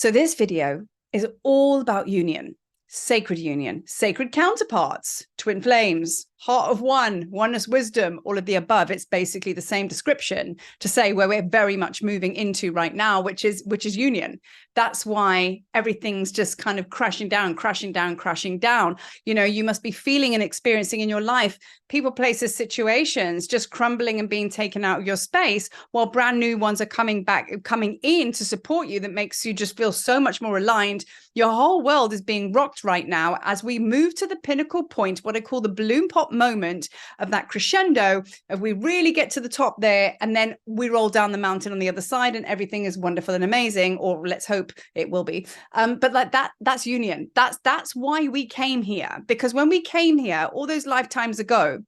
So this video is all about union, sacred counterparts, twin flames, heart of one, oneness wisdom, all of the above. It's basically the same description to say where we're very much moving into right now, which is union. That's why everything's just kind of crashing down. You know, you must be feeling and experiencing in your life people, places, situations just crumbling and being taken out of your space, while brand new ones are coming in to support you. That makes you just feel so much more aligned. Your whole world is being rocked right now as we move to the pinnacle point, what I call the balloon pop moment of that crescendo, of we really get to the top there, and then we roll down the mountain on the other side and everything is wonderful and amazing, or let's hope it will be. But like that's union. That's why we came here, because when we came here all those lifetimes ago,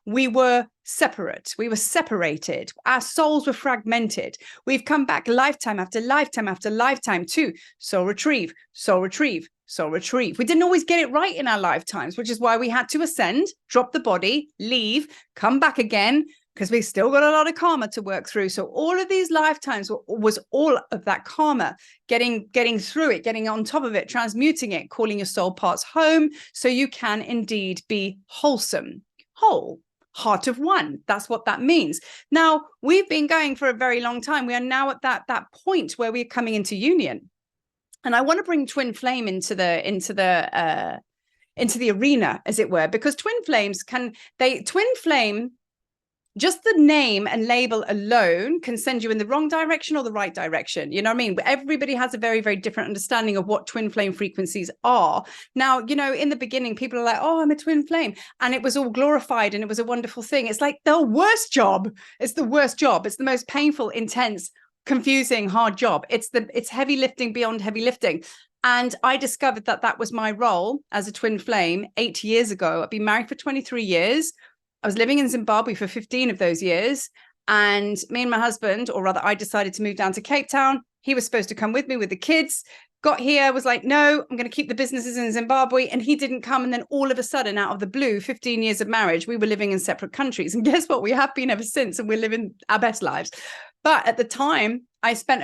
we were separate. We were separated. Our souls were fragmented. We've come back lifetime after lifetime after lifetime to soul retrieve, soul retrieve, soul retrieve. We didn't always get it right in our lifetimes, which is why we had to ascend, drop the body, leave, come back again, because we still got a lot of karma to work through. So all of these lifetimes was all of that karma, getting through it, getting on top of it, transmuting it, calling your soul parts home, so you can indeed be wholesome, whole, heart of one. That's what that means. Now, we've been going for a very long time. We are now at that point where we're coming into union. And I want to bring twin flame into the arena, as it were, because twin flames just the name and label alone can send you in the wrong direction or the right direction. You know what I mean? Everybody has a very, very different understanding of what twin flame frequencies are. Now, you know, in the beginning, people are like, oh, I'm a twin flame. And it was all glorified and it was a wonderful thing. It's like the worst job. It's the worst job. It's the most painful, intense, confusing, hard job. It's heavy lifting beyond heavy lifting. And I discovered that was my role as a twin flame 8 years ago. I've been married for 23 years. I was living in Zimbabwe for 15 of those years. And me and my husband, or rather I decided to move down to Cape Town. He was supposed to come with me with the kids. Got here, was like, no, I'm going to keep the businesses in Zimbabwe. And he didn't come. And then all of a sudden, out of the blue, 15 years of marriage, we were living in separate countries. And guess what? We have been ever since. And we're living our best lives. But at the time, I spent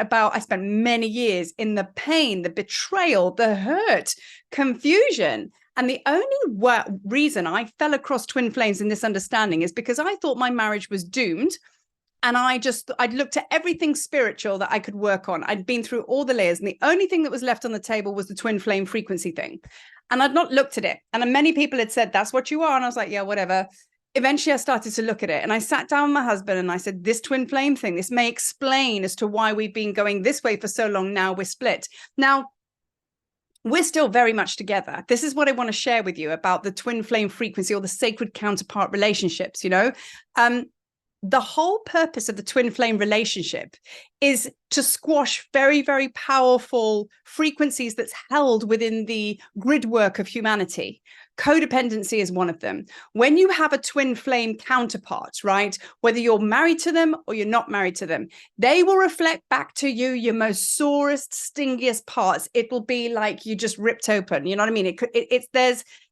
many years in the pain, the betrayal, the hurt, confusion. And the only reason I fell across twin flames in this understanding is because I thought my marriage was doomed. And I'd looked at everything spiritual that I could work on. I'd been through all the layers. And the only thing that was left on the table was the twin flame frequency thing. And I'd not looked at it. And many people had said, that's what you are. And I was like, yeah, whatever. Eventually, I started to look at it, and I sat down with my husband and I said, this twin flame thing, this may explain as to why we've been going this way for so long. Now we're split. Now, we're still very much together. This is what I want to share with you about the twin flame frequency, or the sacred counterpart relationships. You know, the whole purpose of the twin flame relationship is to squash very, very powerful frequencies that's held within the grid work of humanity. Codependency is one of them. When you have a twin flame counterpart, right, whether you're married to them or you're not married to them, they will reflect back to you your most sorest, stingiest parts. It will be like you just ripped open. You know what I mean?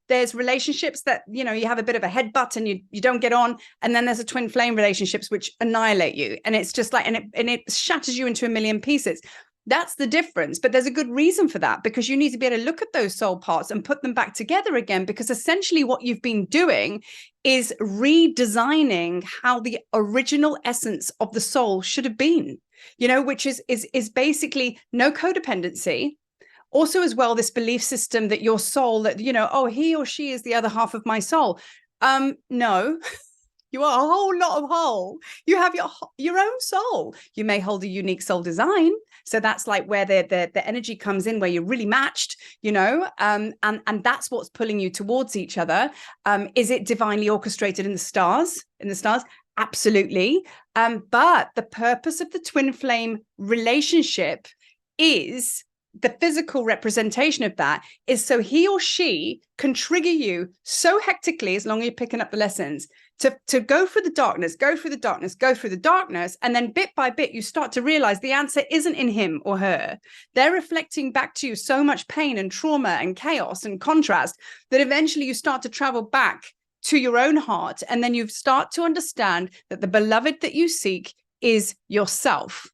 There's relationships that, you know, you have a bit of a headbutt and you don't get on. And then there's a twin flame relationships which annihilate you. And it's just like, and it shatters you into a million pieces. That's the difference. But there's a good reason for that, because you need to be able to look at those soul parts and put them back together again, because essentially what you've been doing is redesigning how the original essence of the soul should have been, you know, which is basically no codependency. Also, as well, this belief system that your soul, that, you know, oh, he or she is the other half of my soul. No, you are a whole lot of whole. You have your own soul. You may hold a unique soul design. So that's like where the energy comes in, where you're really matched, you know, and that's what's pulling you towards each other. Is it divinely orchestrated in the stars? Absolutely. But the purpose of the twin flame relationship is, the physical representation of that is so he or she can trigger you so hectically, as long as you're picking up the lessons, to go through the darkness, go through the darkness. And then bit by bit, you start to realize the answer isn't in him or her. They're reflecting back to you so much pain and trauma and chaos and contrast that eventually you start to travel back to your own heart. And then you start to understand that the beloved that you seek is yourself.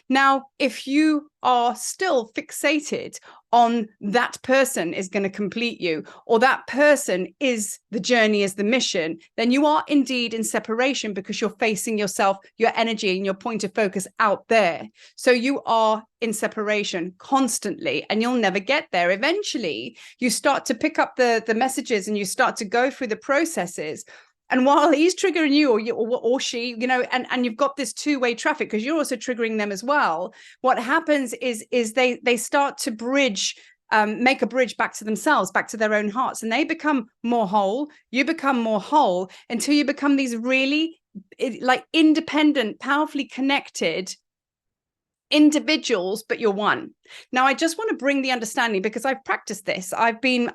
Now, if you are still fixated on that person is going to complete you, or that person is the journey, is the mission, then you are indeed in separation, because you're facing yourself, your energy and your point of focus out there. So you are in separation constantly, and you'll never get there. Eventually, you start to pick up the messages, and you start to go through the processes. And while he's triggering you, or she, you know, and you've got this two-way traffic, because you're also triggering them as well. What happens is they start to bridge, make a bridge back to themselves, back to their own hearts, and they become more whole. You become more whole, until you become these really like independent, powerfully connected individuals, but you're one. Now, I just want to bring the understanding, because I've practiced this. I've been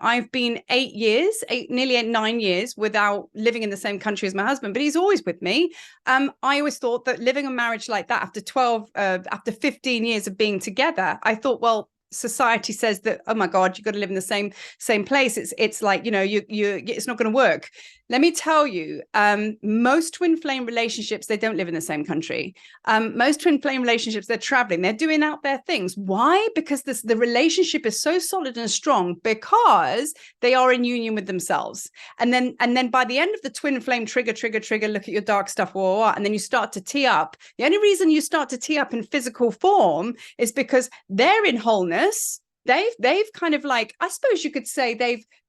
8 years, nearly 9 years without living in the same country as my husband, but he's always with me. I always thought that living a marriage like that after 15 years of being together, I thought, well, society says that, oh my God, you've got to live in the same place. It's like, you know, it's not going to work. Let me tell you, most twin flame relationships, they don't live in the same country. Most twin flame relationships, they're traveling, they're doing out their things. Why? Because the relationship is so solid and strong, because they are in union with themselves. And then by the end of the twin flame trigger, look at your dark stuff, and then you start to tee up. The only reason you start to tee up in physical form is because they're in wholeness. They've kind of, like, I suppose you could say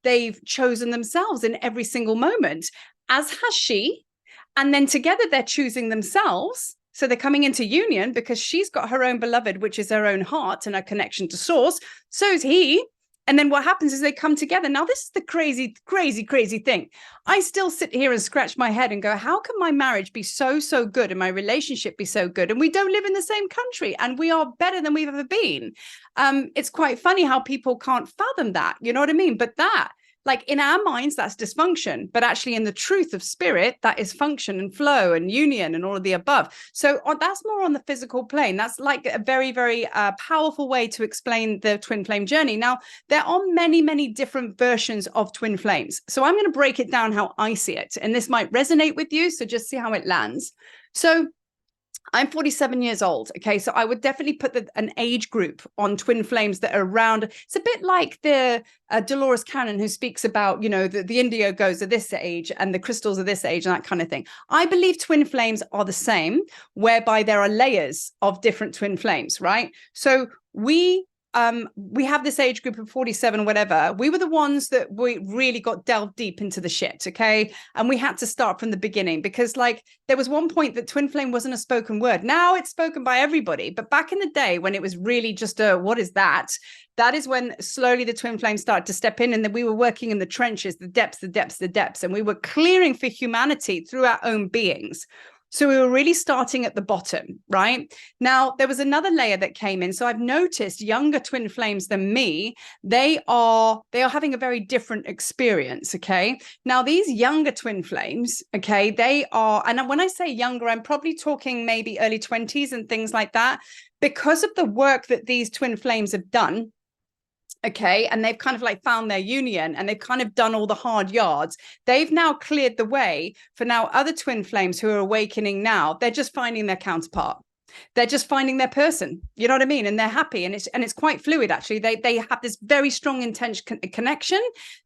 they've chosen themselves in every single moment, as has she. And then together they're choosing themselves. So they're coming into union, because she's got her own beloved, which is her own heart and her connection to source. So is he. And then what happens is they come together. Now, this is the crazy, crazy, crazy thing. I still sit here and scratch my head and go, how can my marriage be so good, and my relationship be so good, and we don't live in the same country, and we are better than we've ever been? It's quite funny how people can't fathom that. You know what I mean? But that, like, in our minds, that's dysfunction, but actually in the truth of spirit, that is function and flow and union and all of the above. So that's more on the physical plane. That's like a very, very powerful way to explain the twin flame journey. Now, there are many, many different versions of twin flames. So I'm going to break it down how I see it, and this might resonate with you. So just see how it lands. So I'm 47 years old. Okay. So I would definitely put an age group on twin flames that are around. It's a bit like the Dolores Cannon, who speaks about, you know, the indigo goes at this age and the crystals are this age and that kind of thing. I believe twin flames are the same, whereby there are layers of different twin flames, right? So we have this age group of 47, whatever. We were the ones that we really got delved deep into the shit, okay? And we had to start from the beginning, because, like, there was one point that twin flame wasn't a spoken word. Now it's spoken by everybody. But back in the day, when it was really just what is that? That is when slowly the twin flame started to step in, and then we were working in the trenches, the depths, and we were clearing for humanity through our own beings. So we were really starting at the bottom, right? Now, there was another layer that came in. So I've noticed younger twin flames than me, they are having a very different experience, okay? Now, these younger twin flames, okay, they are, and when I say younger, I'm probably talking maybe early 20s and things like that, because of the work that these twin flames have done. Okay. And they've kind of like found their union, and they've kind of done all the hard yards. They've now cleared the way for now other twin flames who are awakening now. They're just finding their counterpart. They're just finding their person. You know what I mean? And they're happy. And it's quite fluid, actually. They have this very strong intense connection.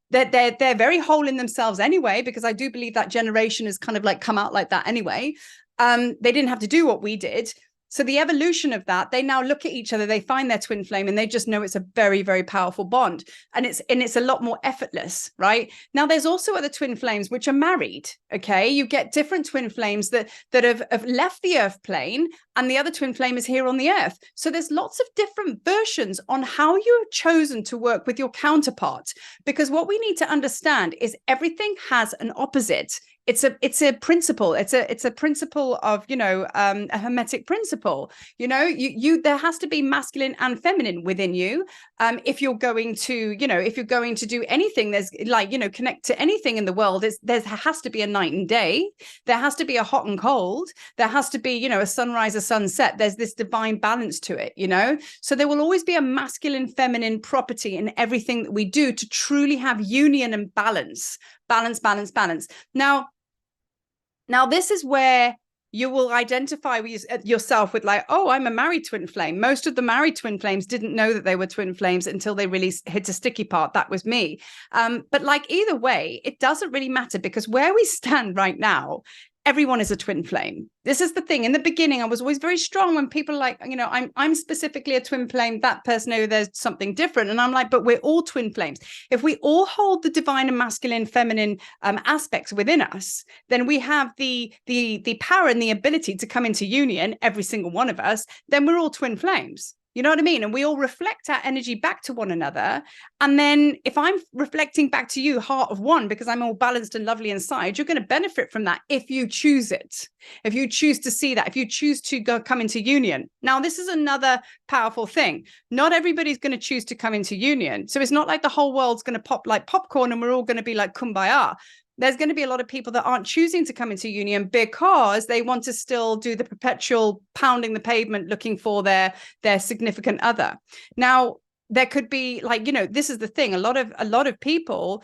They're very whole in themselves anyway, because I do believe that generation has kind of like come out like that anyway. They didn't have to do what we did. So the evolution of that, they now look at each other, they find their twin flame, and they just know it's a very, very powerful bond. And it's a lot more effortless, right? Now, there's also other twin flames which are married, okay? You get different twin flames that have left the earth plane, and the other twin flame is here on the earth. So there's lots of different versions on how you've chosen to work with your counterpart. Because what we need to understand is everything has an opposite. It's a principle. It's a principle of, you know, a hermetic principle. You know, you there has to be masculine and feminine within you. If you're going to, you know, if you're going to do anything, there's like, you know, connect to anything in the world. There has to be a night and day. There has to be a hot and cold. There has to be, you know, a sunrise, a sunset. There's this divine balance to it, you know. So there will always be a masculine, feminine property in everything that we do to truly have union and balance. Balance. Now, this is where you will identify with yourself with like, oh, I'm a married twin flame. Most of the married twin flames didn't know that they were twin flames until they really hit a sticky part. That was me. But like either way, it doesn't really matter, because where we stand right now, everyone is a twin flame. This is the thing. In the beginning, I was always very strong when people like, you know, I'm specifically a twin flame. That person, oh, there's something different. And I'm like, but we're all twin flames. If we all hold the divine and masculine, feminine aspects within us, then we have the power and the ability to come into union, every single one of us. Then we're all twin flames. You know what I mean? And we all reflect our energy back to one another. And then if I'm reflecting back to you, heart of one, because I'm all balanced and lovely inside, you're going to benefit from that if you choose it. If you choose to see that, if you choose to come into union. Now, this is another powerful thing. Not everybody's going to choose to come into union. So it's not like the whole world's going to pop like popcorn and we're all going to be like kumbaya. There's going to be a lot of people that aren't choosing to come into union because they want to still do the perpetual pounding the pavement looking for their significant other. Now, there could be like, you know, this is the thing. A lot of people,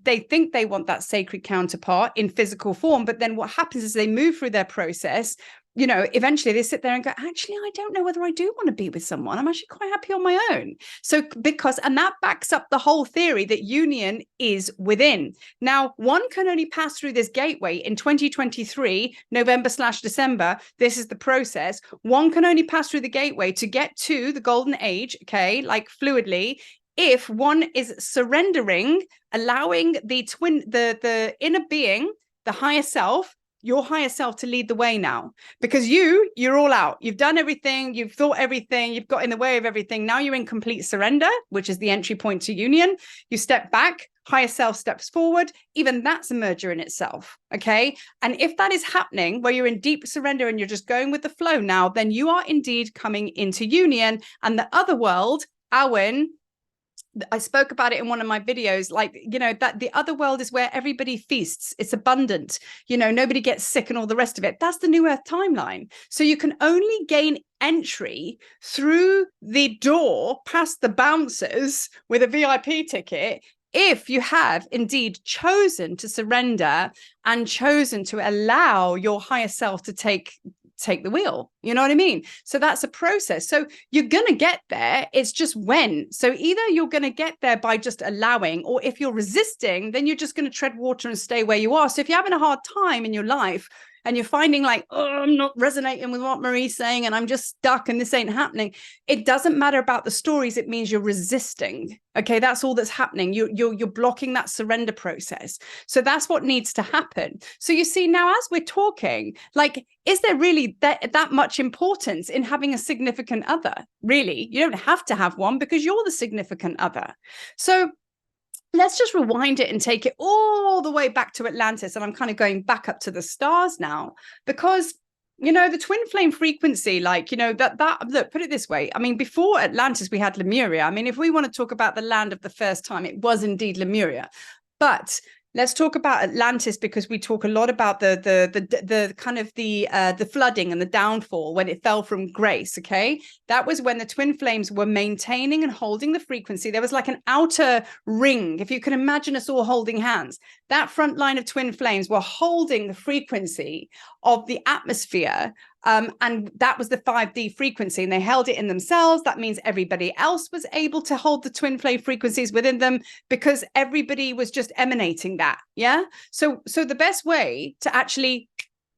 they think they want that sacred counterpart in physical form, but then what happens is they move through their process. You know, eventually they sit there and go, actually, I don't know whether I do want to be with someone. I'm actually quite happy on my own. So and that backs up the whole theory that union is within. Now, one can only pass through this gateway in 2023, November/December. This is the process. One can only pass through the gateway to get to the golden age, okay, like fluidly, if one is surrendering, allowing the inner being, the higher self, your higher self, to lead the way now, because you're all out. You've done everything. You've thought everything. You've got in the way of everything. Now you're in complete surrender, which is the entry point to union. You step back, higher self steps forward. Even that's a merger in itself. Okay. And if that is happening where you're in deep surrender and you're just going with the flow now, then you are indeed coming into union. And the other world, Awen, I spoke about it in one of my videos, like, you know, that the other world is where everybody feasts. It's abundant. You know, nobody gets sick and all the rest of it. That's the New Earth timeline. So you can only gain entry through the door past the bouncers with a VIP ticket if you have indeed chosen to surrender and chosen to allow your higher self to take the wheel. You know what I mean? So that's a process. So you're going to get there. It's just when. So either you're going to get there by just allowing, or if you're resisting, then you're just going to tread water and stay where you are. So if you're having a hard time in your life and you're finding like, oh, I'm not resonating with what Marie's saying and I'm just stuck and this ain't happening, it doesn't matter about the stories. It means you're resisting. Okay, that's all that's happening. You're blocking that surrender process. So that's what needs to happen. So you see, now as we're talking, like, is there really that much importance in having a significant other? Really, you don't have to have one because you're the significant other. So let's just rewind it and take it all the way back to Atlantis. And I'm kind of going back up to the stars now, because, you know, the twin flame frequency, like, you know, that look, put it this way. I mean, before Atlantis, we had Lemuria. I mean, if we want to talk about the land of the first time, it was indeed Lemuria. But let's talk about Atlantis, because we talk a lot about the kind of the flooding and the downfall when it fell from grace. Okay, that was when the twin flames were maintaining and holding the frequency. There was like an outer ring, if you can imagine us all holding hands. That front line of twin flames were holding the frequency of the atmosphere. And that was the 5D frequency, and they held it in themselves. That means everybody else was able to hold the twin flame frequencies within them, because everybody was just emanating that. Yeah. So the best way to actually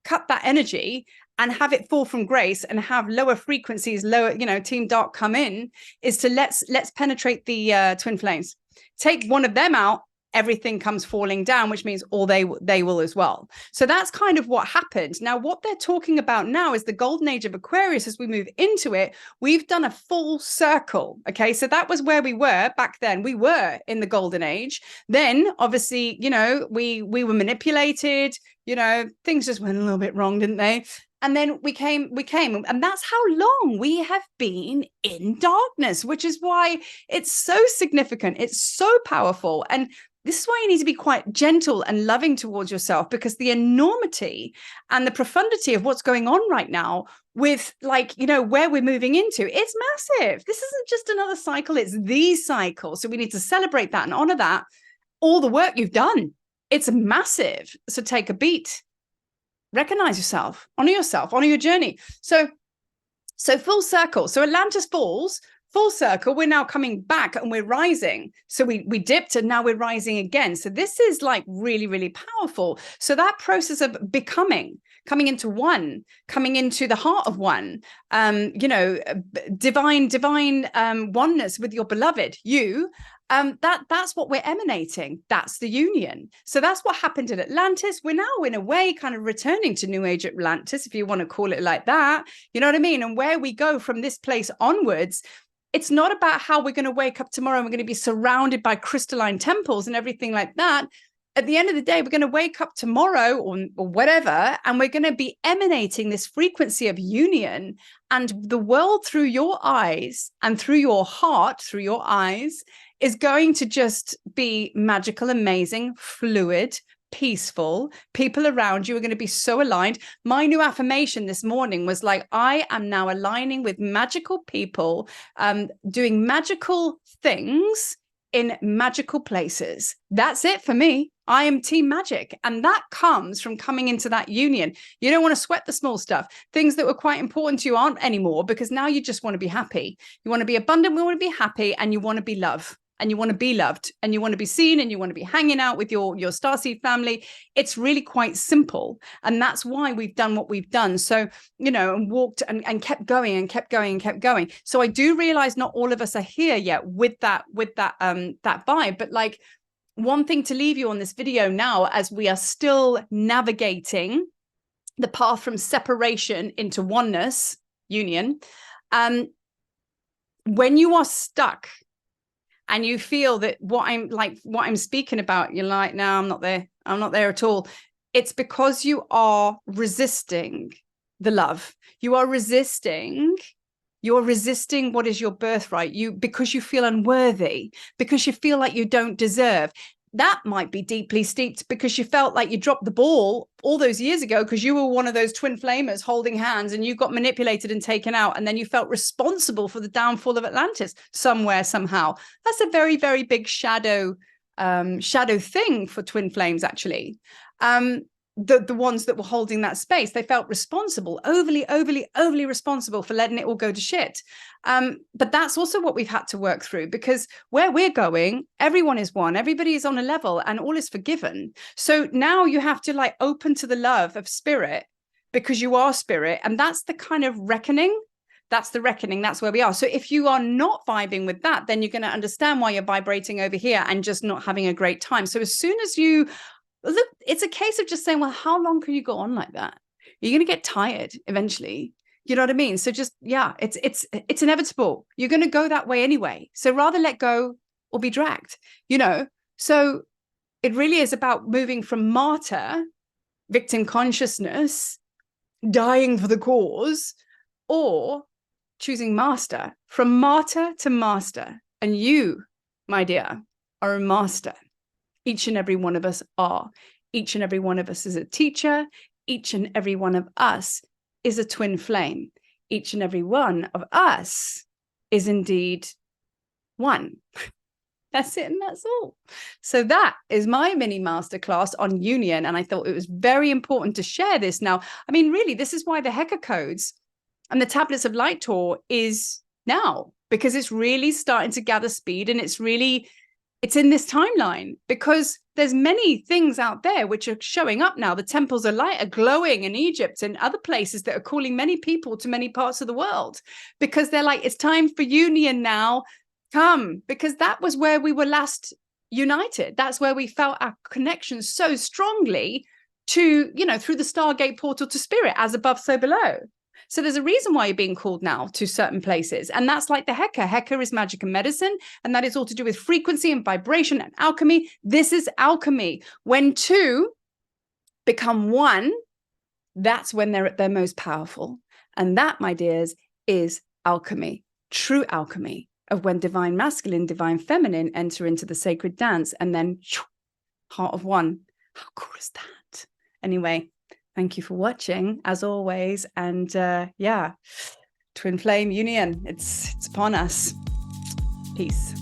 cut that energy and have it fall from grace and have lower frequencies, lower, you know, Team Dark come in, is to let's penetrate the twin flames. Take one of them out, everything comes falling down, which means all they will as well. So that's kind of what happened. Now, what they're talking about now is the golden age of Aquarius. As we move into it, we've done a full circle. Okay, so that was where we were back then. We were in the golden age. Then, obviously, you know, we were manipulated. You know, things just went a little bit wrong, didn't they? And then we came, and that's how long we have been in darkness, which is why it's so significant. It's so powerful. And this is why you need to be quite gentle and loving towards yourself, because the enormity and the profundity of what's going on right now with, like, you know, where we're moving into, it's massive. This isn't just another cycle. It's the cycle. So we need to celebrate that and honor that, all the work you've done. It's massive. So take a beat. recognize yourself, honor your journey. So full circle. So Atlantis falls, full circle. We're now coming back and we're rising. So we dipped and now we're rising again. So this is like really, really powerful. So that process of becoming, coming into one, coming into the heart of one, divine oneness with your beloved, you. That's what we're emanating. That's the union. So that's what happened in Atlantis. We're now in a way kind of returning to New Age Atlantis, if you want to call it like that. You know what I mean? And where we go from this place onwards, it's not about how we're going to wake up tomorrow and we're going to be surrounded by crystalline temples and everything like that. At the end of the day, we're going to wake up tomorrow or whatever, and we're going to be emanating this frequency of union, and the world through your eyes and through your heart, through your eyes, is going to just be magical, amazing, fluid, peaceful. People around you are going to be so aligned. My new affirmation this morning was like, I am now aligning with magical people, doing magical things in magical places. That's it for me. I am team magic. And that comes from coming into that union. You don't want to sweat the small stuff. Things that were quite important to you aren't anymore, because now you just want to be happy. You want to be abundant, you want to be happy, and you want to be loved. And you want to be loved, and you want to be seen, and you want to be hanging out with your starseed family. It's really quite simple. And that's why we've done what we've done. So, and walked and kept going and kept going and kept going. So I do realize not all of us are here yet with that vibe. But like, one thing to leave you on this video now, as we are still navigating the path from separation into oneness, union, when you are stuck, and you feel that what I'm speaking about, you're like, no, I'm not there at all. It's because you are resisting the love. You're resisting what is your birthright. Because you feel unworthy, because you feel like you don't deserve. That might be deeply steeped because you felt like you dropped the ball all those years ago because you were one of those twin flamers holding hands, and you got manipulated and taken out, and then you felt responsible for the downfall of Atlantis somewhere, somehow. That's a very, very big shadow thing for twin flames, actually. The ones that were holding that space, they felt responsible, overly responsible for letting it all go to shit. But that's also what we've had to work through, because where we're going, everyone is one, everybody is on a level, and all is forgiven. So now you have to like open to the love of spirit, because you are spirit. And that's the kind of reckoning. That's the reckoning. That's where we are. So if you are not vibing with that, then you're going to understand why you're vibrating over here and just not having a great time. So as soon as you look, it's a case of just saying, well, how long can you go on like that? You're going to get tired eventually. You know what I mean? So just, yeah, it's inevitable. You're going to go that way anyway. So rather let go or be dragged, So it really is about moving from martyr, victim consciousness, dying for the cause, or choosing master, from martyr to master. And you, my dear, are a master. Each and every one of us are. Each and every one of us is a teacher. Each and every one of us is a twin flame. Each and every one of us is indeed one. That's it, and that's all. So that is my mini masterclass on union. And I thought it was very important to share this now. I mean, really, this is why the Heka codes and the tablets of light tour is now, because it's really starting to gather speed, and it's in this timeline, because there's many things out there which are showing up now. The temples of light are glowing in Egypt and other places that are calling many people to many parts of the world, because they're like, it's time for union now. Come, because that was where we were last united. That's where we felt our connection so strongly to, through the Stargate portal to spirit, as above, so below. So there's a reason why you're being called now to certain places. And that's like the Heka. Heka is magic and medicine. And that is all to do with frequency and vibration and alchemy. This is alchemy. When two become one, that's when they're at their most powerful. And that, my dears, is alchemy. True alchemy of when divine masculine, divine feminine enter into the sacred dance, and then heart of one. How cool is that? Anyway, thank you for watching, as always. And yeah, twin flame union, it's upon us. Peace.